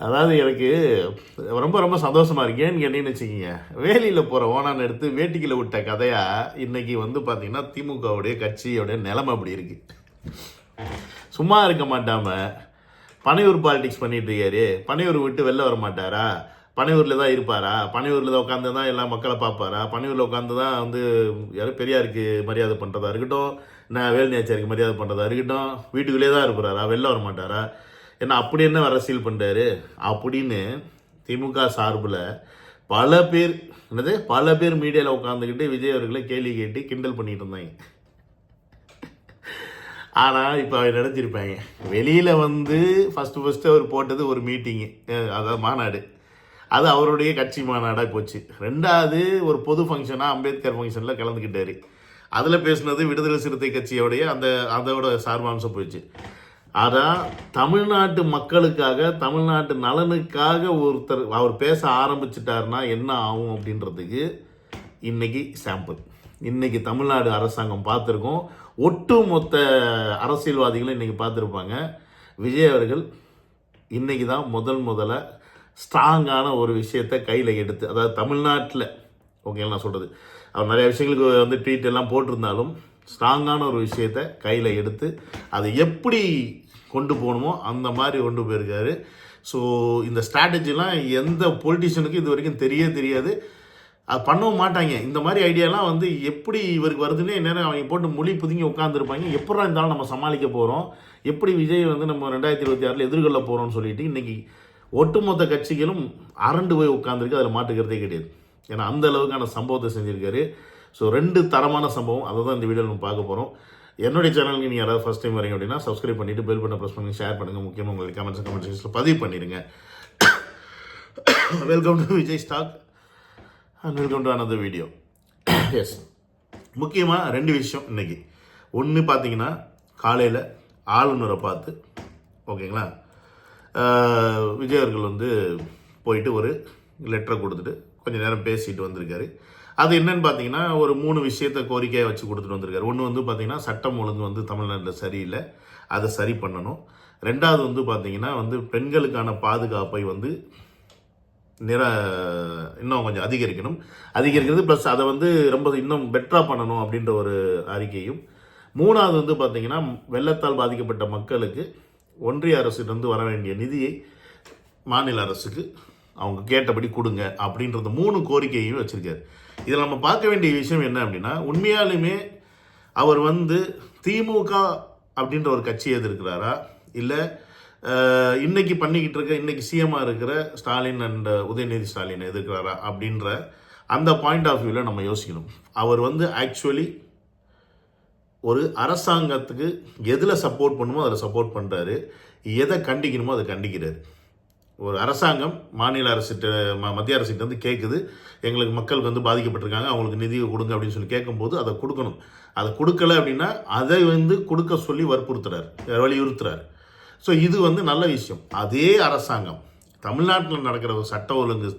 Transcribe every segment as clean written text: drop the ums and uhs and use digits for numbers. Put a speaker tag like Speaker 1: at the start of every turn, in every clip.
Speaker 1: அதாவது எனக்கு ரொம்ப ரொம்ப சந்தோஷமா இருக்கு. ஏன்னு கேட்டீங்கன்னு வச்சுக்கிங்க, வேலியில் போகிற ஓனான்னு எடுத்து வேட்டிக்கில் விட்ட கதையாக இன்னைக்கு வந்து பார்த்தீங்கன்னா திமுகவுடைய கட்சியோடைய நிலைமை அப்படி இருக்கு. சும்மா இருக்க மாட்டாம பனையூர் பாலிடிக்ஸ் பண்ணிட்டு இருக்காரு. பனையூர் விட்டு வெளில வர மாட்டாரா? பனையூரில் தான் இருப்பாரா? பனையூரில் தான் உட்காந்து தான் எல்லா மக்களை பார்ப்பாரா? பனையூரில் உட்காந்து தான் வந்து யாரும் பெரியாருக்கு மரியாதை பண்ணுறதா இருக்கட்டும், நான் வேலுநாச்சியாருக்கு மரியாதை பண்ணுறதா இருக்கட்டும், வீட்டுக்குள்ளே தான் இருப்பாரா? வெளில வர மாட்டாரா? என்ன அப்படி என்ன அரசியல் பண்ணுறாரு அப்படின்னு திமுக சார்பில் பல பேர் மீடியாவில் உட்காந்துக்கிட்டு விஜய் அவர்களை கேள்வி கேட்டு கிண்டல் பண்ணிட்டு இருந்தாங்க. ஆனால் இப்போ அவர் நினச்சிருப்பாங்க, வெளியில் வந்து ஃபஸ்ட்டு அவர் போட்டது ஒரு மீட்டிங்கு, அதாவது மாநாடு, அது அவருடைய கட்சி மாநாடாக போச்சு. ரெண்டாவது ஒரு பொது ஃபங்க்ஷனாக அம்பேத்கர் ஃபங்க்ஷனில் கலந்துக்கிட்டார். அதில் பேசுனது விடுதலை சிறுத்தை கட்சியோடைய அதோட சார்பாம்சம் போயிடுச்சு. ஆனால் தமிழ்நாட்டு மக்களுக்காக, தமிழ்நாட்டு நலனுக்காக ஒருத்தர் அவர் பேச ஆரம்பிச்சிட்டாருன்னா என்ன ஆகும் அப்படின்றதுக்கு இன்னைக்கு சாம்பிள். இன்னைக்கு தமிழ்நாடு அரசாங்கம் பார்த்துருக்கோம், ஒட்டுமொத்த அரசியல்வாதிகளும் இன்னைக்கு பார்த்துருப்பாங்க. விஜய் அவர்கள் இன்னைக்கு தான் முதல்ல ஸ்ட்ராங்கான ஒரு விஷயத்தை கையில் எடுத்து, அதாவது தமிழ்நாட்டில் ஓகே நான் சொல்கிறது, அவர் நிறைய விஷயங்களுக்கு வந்து ட்வீட் எல்லாம் போட்டிருந்தாலும் ஸ்ட்ராங்கான ஒரு விஷயத்தை கையில் எடுத்து அதை எப்படி கொண்டு போகணுமோ அந்த மாதிரி கொண்டு போயிருக்காரு. ஸோ இந்த ஸ்ட்ராட்டஜிலாம் எந்த பொலிட்டிஷியனுக்கும் இது வரைக்கும் தெரியாது, அது பண்ணவும் மாட்டாங்க. இந்த மாதிரி ஐடியாலாம் வந்து எப்படி இவருக்கு வருதுன்னே நேரம் அவங்க போட்டு மொழி புதுங்கி உட்காந்துருப்பாங்க. எப்படா இருந்தாலும் நம்ம சமாளிக்க போகிறோம், எப்படி விஜய் வந்து நம்ம 2026 எதிர்கொள்ள போகிறோம்னு சொல்லிட்டு இன்றைக்கி ஒட்டுமொத்த கட்சிகளும் அரண்டு போய் உட்காந்துருக்கு. அதில் மாட்டுக்கிறதே கிடையாது. ஏன்னா அந்த அளவுக்கான சம்பவத்தை செஞ்சுருக்காரு. ஸோ 2 தரமான சம்பவம், அதை தான் இந்த வீடியோவில் நம்ம பார்க்க போகிறோம். என்னுடைய சேனலுக்கு நீங்கள் யாராவது ஃபஸ்ட் டைம் வரீங்க அப்படின்னா சப்ஸ்கிரைப் பண்ணிவிட்டு பெல் பட்டனை ப்ரெஸ் பண்ணி ஷேர் பண்ணுங்கள். முக்கியமாக உங்களுக்கு கமெண்ட் செக்ஷனில் பதிவு பண்ணிடுங்க. Welcome to Vijay stock and welcome to another video. Yes, முக்கியமாக 2 விஷயம் இன்றைக்கி. ஒன்று பார்த்தீங்கன்னா காலையில் ஆளுநரை பார்த்து ஓகேங்களா, விஜய் அவர்கள் வந்து போயிட்டு ஒரு லெட்டரை கொடுத்துட்டு கொஞ்சம் நேரம் பேசிட்டு வந்திருக்காரு. அது என்னன்னு பார்த்தீங்கன்னா ஒரு 3 விஷயத்தை கோரிக்கையை வச்சு கொடுத்துட்டு வந்திருக்காரு. ஒன்று வந்து பார்த்தீங்கன்னா சட்டம் ஒழுங்கு வந்து தமிழ்நாட்டில் சரியில்லை, அதை சரி பண்ணணும். ரெண்டாவது வந்து பார்த்தீங்கன்னா வந்து பெண்களுக்கான பாதுகாப்பை வந்து இன்னும் கொஞ்சம் அதிகரிக்கிறது ப்ளஸ் அதை வந்து ரொம்ப இன்னும் பெட்டராக பண்ணணும் அப்படின்ற ஒரு அறிக்கையும். மூணாவது வந்து பார்த்தீங்கன்னா வெள்ளத்தால் பாதிக்கப்பட்ட மக்களுக்கு ஒன்றிய அரசிலிருந்து வர வேண்டிய நிதியை மாநில அரசுக்கு அவங்க கேட்டபடி கொடுங்க அப்படின்றது 3 கோரிக்கையும் வச்சுருக்காரு. இதில் நம்ம பார்க்க வேண்டிய விஷயம் என்ன அப்படின்னா, உண்மையாலுமே அவர் வந்து திமுக அப்படின்ற ஒரு கட்சி எதிர்க்கிறாரா, இல்லை இன்னைக்கு பண்ணிக்கிட்டு இருக்க இன்னைக்கு சிஎம்மாக இருக்கிற ஸ்டாலின் அண்ட் உதயநிதி ஸ்டாலின் எதிர்க்கிறாரா அப்படின்ற அந்த பாயிண்ட் ஆஃப் வியூவில் நம்ம யோசிக்கணும். அவர் வந்து ஆக்சுவலி ஒரு அரசாங்கத்துக்கு எதில் சப்போர்ட் பண்ணுமோ அதில் சப்போர்ட் பண்ணுறாரு, எதை கண்டிக்கணுமோ அதை கண்டிக்கிறாரு. ஒரு அரசாங்கம் மாநில அரசிட்ட மத்திய அரசிட்ட வந்து கேட்குது, எங்களுக்கு மக்கள் வந்து பாதிக்கப்பட்டிருக்காங்க, அவங்களுக்கு நிதியை கொடுங்க அப்படின்னு சொல்லி கேட்கும்போது அதை கொடுக்கணும். அதை கொடுக்கல அப்படின்னா அதை வந்து கொடுக்க சொல்லி வலியுறுத்துறாரு. ஸோ இது வந்து நல்ல விஷயம். அதே அரசாங்கம் தமிழ்நாட்டில் நடக்கிற ஒரு சட்ட ஒழுங்கு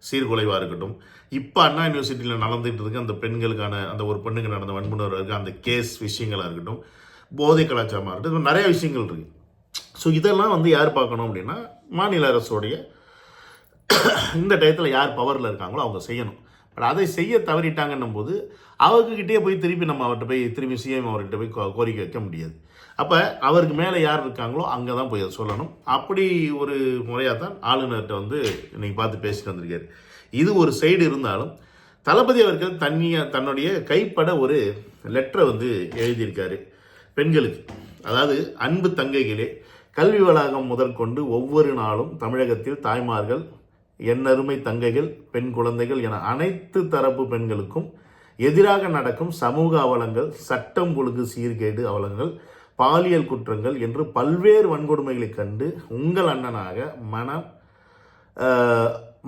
Speaker 1: சீர்குலைவாக இருக்கட்டும், இப்போ அண்ணா யூனிவர்சிட்டியில் நடந்துகிட்டு இருக்க அந்த பெண்களுக்கான அந்த ஒரு பெண்ணுக்கு நடந்த வன்முறை இருக்க அந்த கேஸ் விஷயங்களாக இருக்கட்டும், போதை கலாச்சாரமாக இருக்கட்டும், நிறைய விஷயங்கள் இருக்குது. ஸோ இதெல்லாம் வந்து யார் பார்க்கணும் அப்படின்னா மாநில அரசுடைய இந்த டயத்தில் யார் பவரில் இருக்காங்களோ அவங்க செய்யணும். பட் அதை செய்ய தவறிட்டாங்கன்னும் போது அவர்கிட்டயே போய் நம்ம அவர்கிட்ட போய் திரும்பி சிஎம் அவர்கிட்ட போய் கோரிக்கை வைக்க முடியாது. அப்போ அவருக்கு மேலே யார் இருக்காங்களோ அங்கே தான் போய் அதை சொல்லணும். அப்படி ஒரு முறையாக தான் ஆளுநர்கிட்ட வந்து இன்னைக்கு பார்த்து பேசிட்டு வந்திருக்காரு. இது ஒரு சைடு இருந்தாலும் தளபதி அவர்கள் தன்னுடைய கைப்பட ஒரு லெட்டரை வந்து எழுதியிருக்காரு பெண்களுக்கு. அதாவது அன்பு தங்கைகளே, கல்வி வளாகம் முதற்கொண்டு ஒவ்வொரு நாளும் தமிழகத்தில் தாய்மார்கள், எண்ணருமை தங்கைகள், பெண் குழந்தைகள் என அனைத்து தரப்பு பெண்களுக்கும் எதிராக நடக்கும் சமூக அவலங்கள், சட்டம் ஒழுங்கு சீர்கேடு அவலங்கள், பாலியல் குற்றங்கள் என்று பல்வேறு வன்கொடுமைகளை கண்டு உங்கள் அண்ணனாக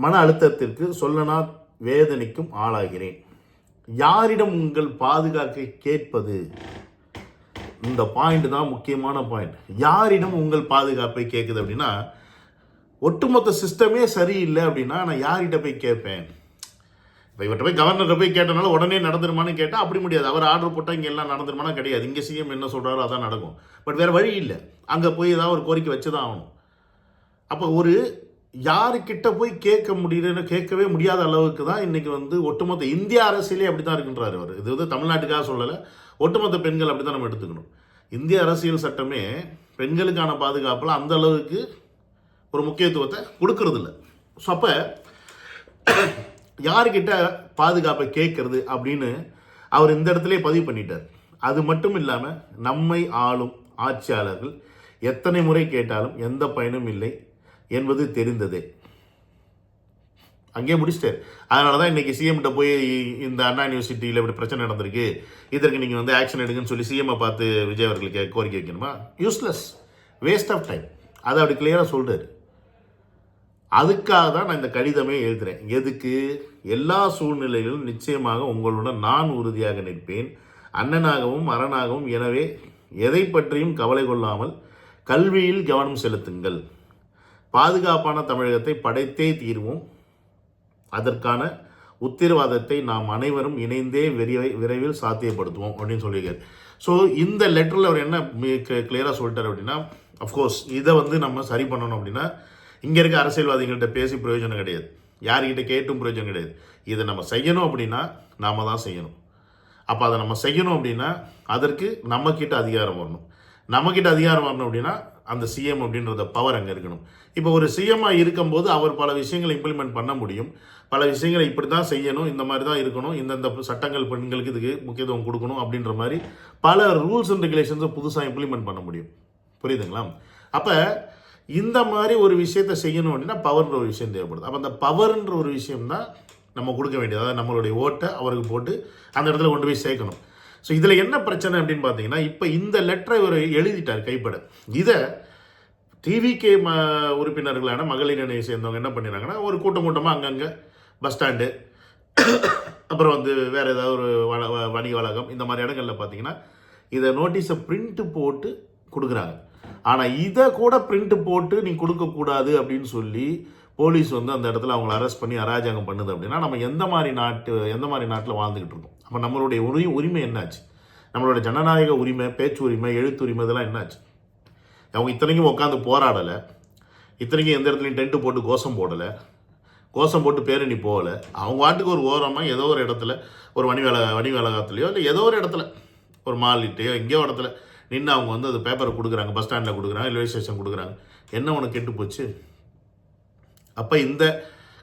Speaker 1: மன அழுத்தத்திற்கு சொல்லனா வேதனைக்கும் ஆளாகிறேன். யாரிடம் உங்கள் பாதுகாப்பை கேட்பது? இந்த பாயிண்ட் தான் முக்கியமான பாயிண்ட். யாரிடம் உங்கள் பாதுகாப்பை கேட்குது அப்படின்னா, ஒட்டுமொத்த சிஸ்டமே சரியில்லை அப்படின்னா நான் யார்கிட்ட போய் கேட்பேன்? இப்போ இவர்கிட்ட போய் கவர்னர்கிட்ட போய் கேட்டனால உடனே நடந்துருமான்னு கேட்டால் அப்படி முடியாது. அவர் ஆர்டர் போட்டால் இங்கே எல்லாம் நடந்துருமானா கிடையாது. இங்கே சிஎம் என்ன சொல்கிறாரோ அதான் நடக்கும். பட் வேறு வழி இல்லை, அங்கே போய் ஏதாவது ஒரு கோரிக்கை வச்சு தான் ஆகணும். அப்போ ஒரு யாருக்கிட்ட போய் கேட்கவே முடியாத அளவுக்கு தான் இன்னைக்கு வந்து ஒட்டுமொத்த இந்திய அரசியலே அப்படி தான் இருக்குன்றாரு அவர். இது வந்து தமிழ்நாட்டுக்காக சொல்லலை, ஒட்டுமொத்த பெண்கள் அப்படி தான் நம்ம எடுத்துக்கணும். இந்திய அரசியல் சட்டமே பெண்களுக்கான பாதுகாப்பில் அந்த அளவுக்கு ஒரு முக்கியத்துவத்தை கொடுக்கறது இல்லை. ஸோ அப்போ யாருக்கிட்ட பாதுகாப்பை கேட்கறது அப்படின்னு அவர் இந்த இடத்துல பதிவு பண்ணிட்டார். அது மட்டும் இல்லாமல் நம்மை ஆளும் ஆட்சியாளர்கள் எத்தனை முறை கேட்டாலும் எந்த பயனும் இல்லை என்பது தெரிந்ததே. அங்கேயே முடிச்சிட்டார். அதனால தான் இன்னைக்கு சிஎம்கிட்ட போய் இந்த அண்ணா யூனிவர்சிட்டியில் இப்படி பிரச்சனை நடந்திருக்கு, இதற்கு நீங்கள் வந்து ஆக்ஷன் எடுங்கன்னு சொல்லி சிஎம்ஐ பார்த்து விஜய் அவர்களுக்கு கோரிக்கை வைக்கணுமா? Useless, waste of time. அதை அப்படி கிளியராக சொல்கிறார். அதுக்காக தான் நான் இந்த கடிதமே எழுதுகிறேன். எதுக்கு? எல்லா சூழ்நிலைகளிலும் நிச்சயமாக உங்களுடன் நான் உறுதியாக நிற்பேன், அண்ணனாகவும் அரணாகவும். எனவே எதை பற்றியும் கவலை கொள்ளாமல் கல்வியில் கவனம் செலுத்துங்கள். பாதுகாப்பான தமிழகத்தை படைத்தே தீர்வோம். அதற்கான உத்தரவாதத்தை நாம் அனைவரும் இணைந்தே விரைவில் சாத்தியப்படுத்துவோம் அப்படின்னு சொல்லியிருக்காரு. ஸோ இந்த லெட்டரில் அவர் என்ன கிளியராக சொல்லிட்டார் அப்படின்னா, அஃப்கோர்ஸ் இதை வந்து நம்ம சரி பண்ணணும் அப்படின்னா இங்கே இருக்க அரசியல்வாதிகள்கிட்ட பேசி பிரயோஜனம் கிடையாது, யார்கிட்ட கேட்டும் பிரயோஜனம் கிடையாது. இதை நம்ம செய்யணும் அப்படின்னா நாம தான் செய்யணும். அப்போ அதை நம்ம செய்யணும் அப்படின்னா அதற்கு நம்மக்கிட்ட அதிகாரம் வரணும். நம்மக்கிட்ட அதிகாரம் வரணும் அப்படின்னா அந்த சிஎம் அப்படின்றத பவர் அங்கே இருக்கணும். இப்போ ஒரு சிஎம்மாக இருக்கும்போது அவர் பல விஷயங்களை இம்ப்ளிமெண்ட் பண்ண முடியும். பல விஷயங்களை இப்படி தான் செய்யணும், இந்த மாதிரி தான் இருக்கணும், இந்தந்த சட்டங்கள் பெண்களுக்கு இதுக்கு முக்கியத்துவம் கொடுக்கணும் அப்படின்ற மாதிரி பல ரூல்ஸ் அண்ட் ரெகுலேஷன்ஸை புதுசாக இம்ப்ளிமெண்ட் பண்ண முடியும். புரியுதுங்களா? அப்போ இந்த மாதிரி ஒரு விஷயத்தை செய்யணும் அப்படின்னா பவர்ன்ற ஒரு விஷயம் தேவைப்படுது. அப்போ அந்த பவர்ன்ற ஒரு விஷயம் தான் நம்ம கொடுக்க வேண்டியது. அதாவது நம்மளுடைய ஓட்டை அவருக்கு போட்டு அந்த இடத்துல கொண்டு போய் சேர்க்கணும். ஸோ இதில் என்ன பிரச்சனை அப்படின்னு பார்த்தீங்கன்னா, இப்போ இந்த லெட்டரை இவர் எழுதிட்டார் கைப்பட. இதை டிவிகே உறுப்பினர்களான மகளிர் அணியை சேர்ந்தவங்க என்ன பண்ணிடுறாங்கன்னா, ஒரு கூட்டமாக அங்கங்கே பஸ் ஸ்டாண்டு, அப்புறம் வந்து வேறு ஏதாவது ஒரு வணிக வளாகம், இந்த மாதிரி இடங்களில் பார்த்தீங்கன்னா இதை நோட்டீஸை பிரிண்ட்டு போட்டு கொடுக்குறாங்க. ஆனால் இதை கூட பிரிண்ட்டு போட்டு நீ கொடுக்கக்கூடாது அப்படின்னு சொல்லி போலீஸ் வந்து அந்த இடத்துல அவங்களை அரெஸ்ட் பண்ணி அராஜகம் பண்ணுது அப்படின்னா நம்ம எந்த மாதிரி நாட்டில் வாழ்ந்துக்கிட்டு இருக்கோம்? அப்போ நம்மளுடைய உரிமை என்னாச்சு? நம்மளோட ஜனநாயக உரிமை, பேச்சு உரிமை, எழுத்துரிமை, இதெல்லாம் என்னாச்சு? அவங்க இத்தனைக்கும் உட்காந்து போராடலை, இத்தனைக்கும் எந்த இடத்துலையும் டென்ட்டு போட்டு கோஷம் போடலை, கோஷம் போட்டு பேரணி போகலை. அவங்க வாட்டுக்கு ஒரு ஓரமாக ஏதோ ஒரு இடத்துல ஒரு வணிக வளாகத்துலையோ இல்லை ஏதோ ஒரு இடத்துல ஒரு மால்கிட்டையோ எங்கேயோ இடத்துல நின்று அவங்க வந்து அது பேப்பரை கொடுக்குறாங்க, பஸ் ஸ்டாண்டில் கொடுக்குறாங்க, ரயில்வே ஸ்டேஷன் கொடுக்குறாங்க. என்ன உனக்கு கெட்டு போச்சு? அப்போ இந்த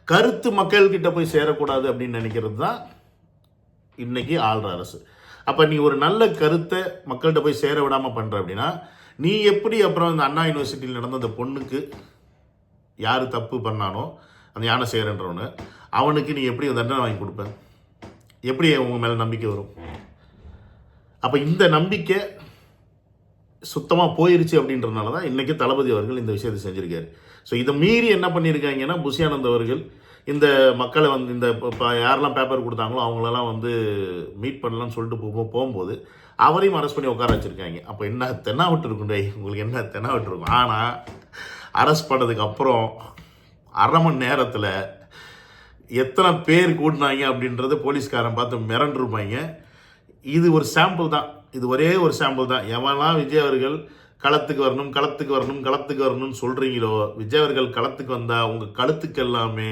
Speaker 1: கருத்து மக்கள்கிட்ட போய் சேரக்கூடாது அப்படின்னு நினைக்கிறது தான் இன்னைக்கு ஆள்ற அரசு. அப்போ நீ ஒரு நல்ல கருத்தை மக்கள்கிட்ட போய் சேர விடாமல் பண்ணுற அப்படின்னா நீ எப்படி அப்புறம் இந்த அண்ணா யூனிவர்சிட்டியில் நடந்த அந்த பொண்ணுக்கு யார் தப்பு பண்ணானோ அந்த யானை சேரன்றவனு அவனுக்கு நீ எப்படி தண்டனை வாங்கி கொடுப்ப? எப்படி உங்க மேலே நம்பிக்கை வரும்? அப்போ இந்த நம்பிக்கை சுத்தமாக போயிருச்சு அப்படின்றதுனால தான் இன்றைக்கி தளபதி அவர்கள் இந்த விஷயத்தை செஞ்சுருக்காரு. ஸோ இதை மீறி என்ன பண்ணியிருக்காங்கன்னா, புஷி ஆனந்த் அவர்கள் இந்த மக்களை வந்து இந்த யாரெல்லாம் பேப்பர் கொடுத்தாங்களோ அவங்களெல்லாம் வந்து மீட் பண்ணலான்னு சொல்லிட்டு போகும்போது அவரையும் அரெஸ்ட் பண்ணி உட்கார வச்சுருக்காங்க. அப்போ என்ன தென்னாவட்டு இருக்கும்? உங்களுக்கு என்ன தென்னாவட்டு இருக்கும்? ஆனால் அரெஸ்ட் பண்ணதுக்கு அப்புறம் அரை மணி நேரத்தில் எத்தனை பேர் கூட்டினாங்க அப்படின்றத போலீஸ்காரன் பார்த்து மிரண்டிருப்பாங்க. இது ஒரு சாம்பிள் தான், இது ஒரே ஒரு சாம்பிள் தான். எவெல்லாம் விஜய் அவர்கள் களத்துக்கு வரணும்னு சொல்கிறீங்களோ, விஜய் அவர்கள் களத்துக்கு வந்தால் உங்கள் கழுத்துக்கு எல்லாமே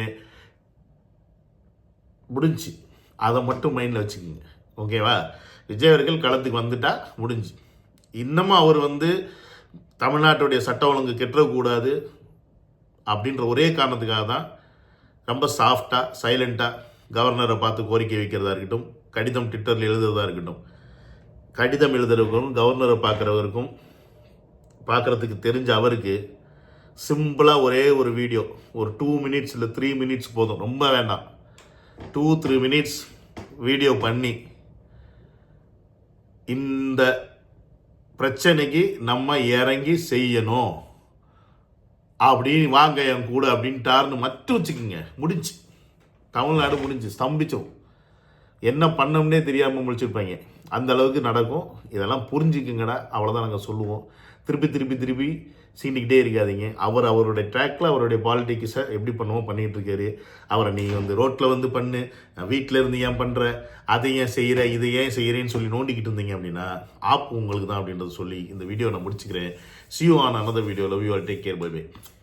Speaker 1: முடிஞ்சு. அதை மட்டும் மைண்டில் வச்சுக்கோங்க, ஓகேவா? விஜய் அவர்கள் களத்துக்கு வந்துட்டா முடிஞ்சு. இன்னமும் அவர் வந்து தமிழ்நாட்டுடைய சட்ட ஒழுங்கு கெட்டக்கூடாது அப்படின்ற ஒரே காரணத்துக்காக தான் ரொம்ப சாஃப்டாக சைலண்ட்டாக கவர்னரை பார்த்து கோரிக்கை வைக்கிறதா இருக்கட்டும், கடிதம் ட்விட்டரில் எழுதுறதா இருக்கட்டும், கடிதம் எழுதுறவருக்கும் கவர்னரை பார்க்குறதுக்கு தெரிஞ்ச அவருக்கு சிம்பிளாக ஒரே ஒரு வீடியோ, ஒரு 2 மினிட்ஸ் இல்லை 3 மினிட்ஸ் போதும், ரொம்ப வேண்டாம், 2-3 மினிட்ஸ் வீடியோ பண்ணி இந்த பிரச்சனைக்கு நம்ம இறங்கி செய்யணும் அப்படின்னு வாங்க என் கூட அப்படின்ட்டாருன்னு மட்டும் வச்சுக்கோங்க, முடிஞ்சு. தமிழ்நாடு முடிஞ்சு, ஸ்தம்பிச்சோம். என்ன பண்ணோம்னே தெரியாமல் முடிச்சிருப்பாங்க. அந்த அளவுக்கு நடக்கும். இதெல்லாம் புரிஞ்சுக்குங்கடா, அவ்வளோதான் நாங்கள் சொல்லுவோம். திருப்பி சீண்டிக்கிட்டே இருக்காதீங்க. அவருடைய ட்ராக்கில் அவருடைய பாலிட்டிக்ஸை எப்படி பண்ணுவோம் பண்ணிகிட்டு இருக்காரு. அவரை நீ வந்து ரோட்டில் வந்து பண்ணு, வீட்டில் இருந்து ஏன் பண்ணுற, அதை ஏன் செய்கிற, இதை ஏன் செய்கிறேன்னு சொல்லி நோண்டிக்கிட்டு இருந்தீங்க அப்படின்னா ஆப்பு உங்களுக்கு தான் அப்படின்றத சொல்லி இந்த வீடியோ நான் முடிச்சுக்கிறேன். See you on another video. Love you all. Take care. Bye bye.